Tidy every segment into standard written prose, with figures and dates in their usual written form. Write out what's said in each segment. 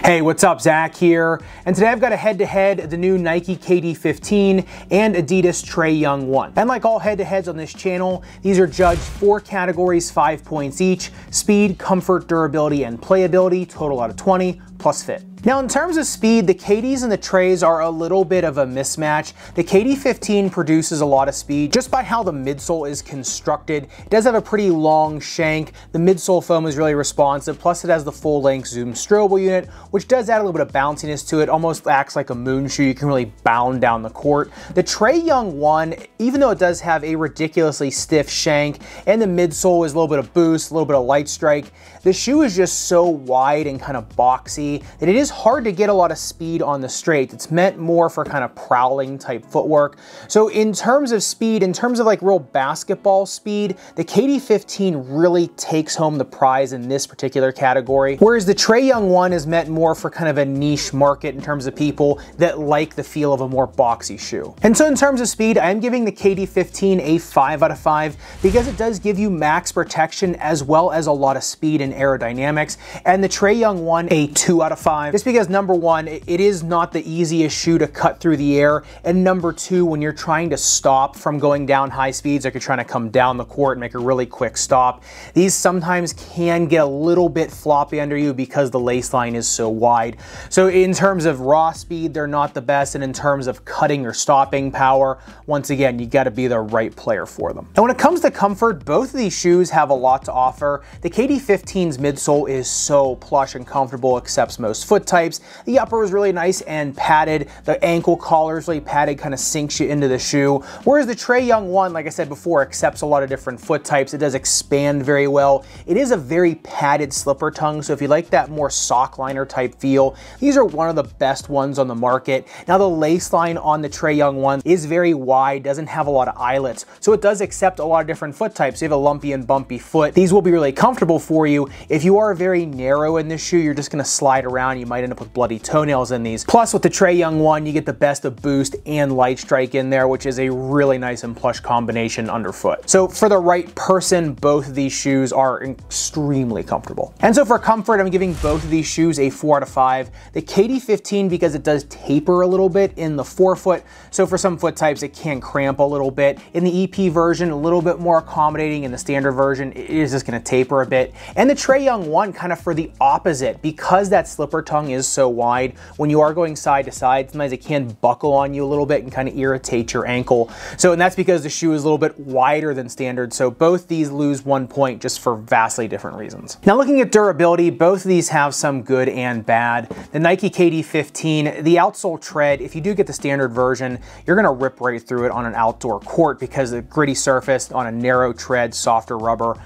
Hey, what's up? Zach here, and today I've got a head-to-head of the new Nike KD15 and Adidas Trae Young 1. And like all head-to-heads on this channel, these are judged 4 categories, 5 points each: speed, comfort, durability, and playability, total out of 20, plus fit. Now in terms of speed, the KDs and the Trays are a little bit of a mismatch. The KD15 produces a lot of speed just by how the midsole is constructed. It does have a pretty long shank. The midsole foam is really responsive, plus it has the full-length zoom strobel unit, which does add a little bit of bounciness to it, almost acts like a moon shoe. You can really bound down the court. The Trae Young 1, even though it does have a ridiculously stiff shank and the midsole is a little bit of boost, a little bit of light strike, the shoe is just so wide and kind of boxy that it is hard to get a lot of speed on the straight. It's meant more for kind of prowling type footwork. So in terms of speed, in terms of like real basketball speed, the KD15 really takes home the prize in this particular category, whereas the Trae Young 1 is meant more for kind of a niche market in terms of people that like the feel of a more boxy shoe. And so in terms of speed, I am giving the KD15 a 5 out of 5 because it does give you max protection as well as a lot of speed and aerodynamics, and the Trae Young 1 a 2 out of 5 just because number one, it is not the easiest shoe to cut through the air, and number two, when you're trying to stop from going down high speeds, like you're trying to come down the court and make a really quick stop, these sometimes can get a little bit floppy under you because the lace line is so wide. So in terms of raw speed, they're not the best, and in terms of cutting or stopping power, once again, you got to be the right player for them. And when it comes to comfort, both of these shoes have a lot to offer. The KD15's midsole is so plush and comfortable, accepts most foot types. The upper is really nice and padded. The ankle collar is really padded, kind of sinks you into the shoe. Whereas the Trae Young 1, like I said before, accepts a lot of different foot types. It does expand very well. It is a very padded slipper tongue, so if you like that more sock liner type feel, these are one of the best ones on the market. Now the lace line on the Trae Young 1 is very wide, doesn't have a lot of eyelets, so it does accept a lot of different foot types. You have a lumpy and bumpy foot. These will be really comfortable for you. If you are very narrow in this shoe, you're just going to slide around. You might end up with bloody toenails in these. Plus with the Trae Young 1, you get the best of boost and light strike in there, which is a really nice and plush combination underfoot. So for the right person, both of these shoes are extremely comfortable. And so for comfort, I'm giving both of these shoes a 4 out of 5. The KD15 because it does taper a little bit in the forefoot, so for some foot types it can cramp a little bit. In the EP version, a little bit more accommodating. In the standard version, it is just going to taper a bit. And the Trae Young 1 kind of for the opposite, because that slipper tongue is so wide, when you are going side to side, sometimes it can buckle on you a little bit and kind of irritate your ankle. So, and that's because the shoe is a little bit wider than standard, so both these lose 1 point just for vastly different reasons. Now looking at durability, both of these have some good and bad. The Nike KD15, the outsole tread, if you do get the standard version, you're gonna rip right through it on an outdoor court because the gritty surface on a narrow tread, softer rubber,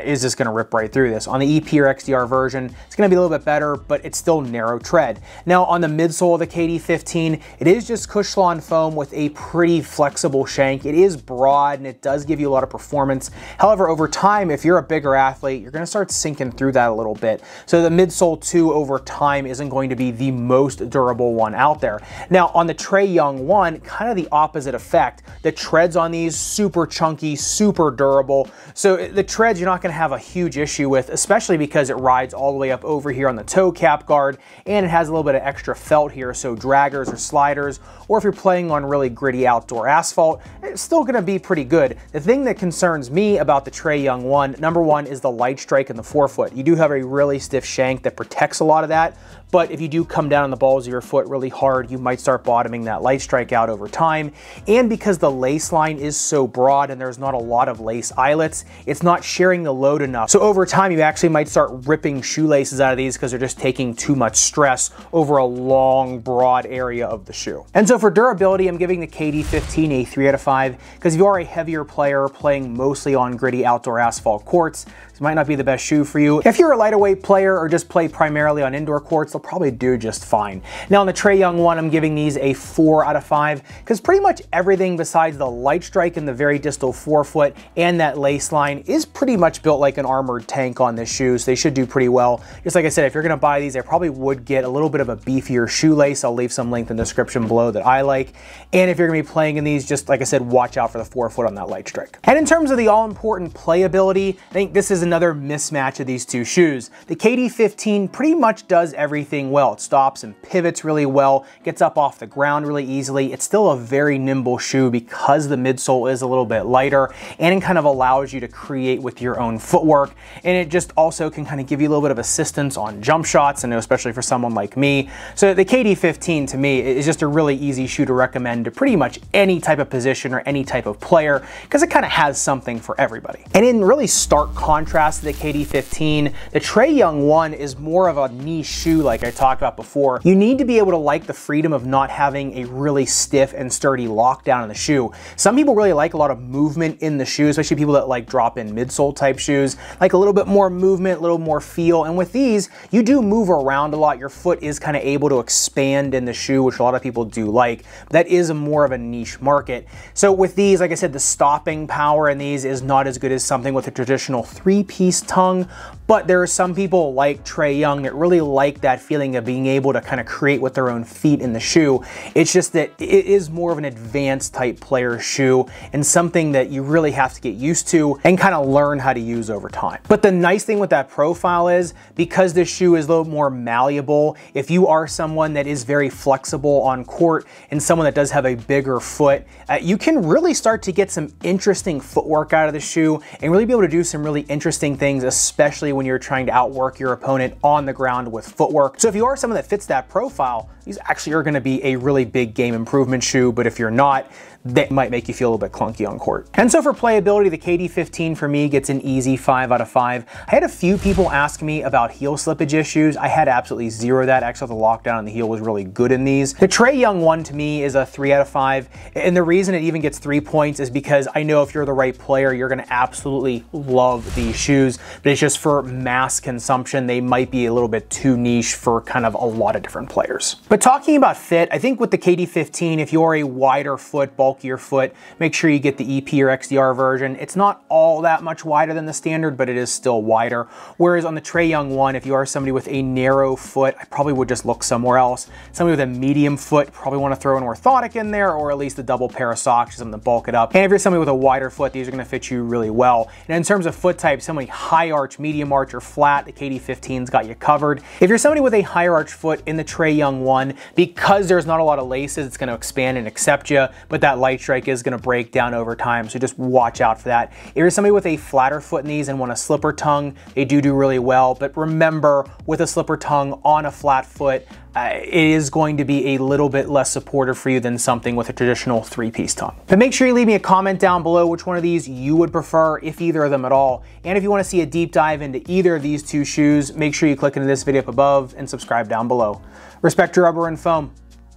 is just gonna rip right through this. On the EP or XDR version, it's gonna be a little bit better, but it's still narrow tread. Now on the midsole of the KD15, it is just Cushlon foam with a pretty flexible shank. It is broad and it does give you a lot of performance. However, over time, if you're a bigger athlete, you're gonna start sinking through that a little bit. So the midsole too, over time, isn't going to be the most durable one out there. Now on the Trae Young 1, kind of the opposite effect. The treads on these, super chunky, super durable. So the treads you're not gonna have a huge issue with, especially because it rides all the way up over here on the toe cap guard, and it has a little bit of extra felt here, so draggers or sliders, or if you're playing on really gritty outdoor asphalt, it's still gonna be pretty good. The thing that concerns me about the Trae Young 1, number one, is the light strike in the forefoot. You do have a really stiff shank that protects a lot of that, but if you do come down on the balls of your foot really hard, you might start bottoming that light strike out over time. And because the lace line is so broad and there's not a lot of lace eyelets, it's not sharing the load enough. So over time, you actually might start ripping shoelaces out of these because they're just taking too much stress over a long, broad area of the shoe. And so for durability, I'm giving the KD15 a 3 out of 5 because if you are a heavier player playing mostly on gritty outdoor asphalt courts, this might not be the best shoe for you. If you're a lighter weight player or just play primarily on indoor courts, they'll probably do just fine. Now on the Trae Young 1, I'm giving these a 4 out of 5 because pretty much everything besides the light strike in the very distal forefoot and that lace line is pretty much built like an armored tank on this shoe, so they should do pretty well. Just like I said, if you're gonna buy these, I probably would get a little bit of a beefier shoelace. I'll leave some link in the description below that I like. And if you're gonna be playing in these, just like I said, watch out for the forefoot on that light strike. And in terms of the all-important playability, I think this is a another mismatch of these two shoes. The KD15 pretty much does everything well. It stops and pivots really well, gets up off the ground really easily. It's still a very nimble shoe because the midsole is a little bit lighter, and it kind of allows you to create with your own footwork. And it just also can kind of give you a little bit of assistance on jump shots, and especially for someone like me. So the KD15 to me is just a really easy shoe to recommend to pretty much any type of position or any type of player, because it kind of has something for everybody. And in really stark contrast to the KD15, the Trae Young one is more of a niche shoe like I talked about before. You need to be able to like the freedom of not having a really stiff and sturdy lockdown in the shoe. Some people really like a lot of movement in the shoe, especially people that like drop-in midsole type shoes, like a little bit more movement, a little more feel. And with these, you do move around a lot. Your foot is kind of able to expand in the shoe, which a lot of people do like. That is more of a niche market. So with these, like I said, the stopping power in these is not as good as something with a traditional three-piece tongue, but there are some people like Trae Young that really like that feeling of being able to kind of create with their own feet in the shoe. It's just that it is more of an advanced type player shoe and something that you really have to get used to and kind of learn how to use over time. But the nice thing with that profile is, because this shoe is a little more malleable, if you are someone that is very flexible on court and someone that does have a bigger foot, you can really start to get some interesting footwork out of the shoe and really be able to do some really interesting things, especially when you're trying to outwork your opponent on the ground with footwork. So if you are someone that fits that profile, these actually are going to be a really big game improvement shoe, but if you're not, they might make you feel a little bit clunky on court. And so for playability, the KD15 for me gets an easy 5 out of 5. I had a few people ask me about heel slippage issues. I had absolutely zero of that. Actually, the lockdown on the heel was really good in these. The Trae Young one to me is a 3 out of 5. And the reason it even gets 3 points is because I know if you're the right player, you're going to absolutely love these shoes. But it's just for mass consumption, they might be a little bit too niche for kind of a lot of different players. But talking about fit, I think with the KD15, if you're a wider foot, bulkier foot, make sure you get the EP or XDR version. It's not all that much wider than the standard, but it is still wider. Whereas on the Trae Young one, if you are somebody with a narrow foot, I probably would just look somewhere else. Somebody with a medium foot, probably want to throw an orthotic in there, or at least a double pair of socks, something to bulk it up. And if you're somebody with a wider foot, these are going to fit you really well. And in terms of foot type, somebody high arch, medium arch, or flat, the KD15's got you covered. If you're somebody with a higher arch foot in the Trae Young one, because there's not a lot of laces, it's going to expand and accept you, but that light strike is going to break down over time, so just watch out for that. If you're somebody with a flatter foot in these and want a slipper tongue, they do really well, but remember, with a slipper tongue on a flat foot, it is going to be a little bit less supportive for you than something with a traditional three-piece tongue. But make sure you leave me a comment down below which one of these you would prefer, if either of them at all. And if you want to see a deep dive into either of these two shoes, make sure you click into this video up above and subscribe down below. Respect your rubber and foam.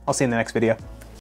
I'll see you in the next video.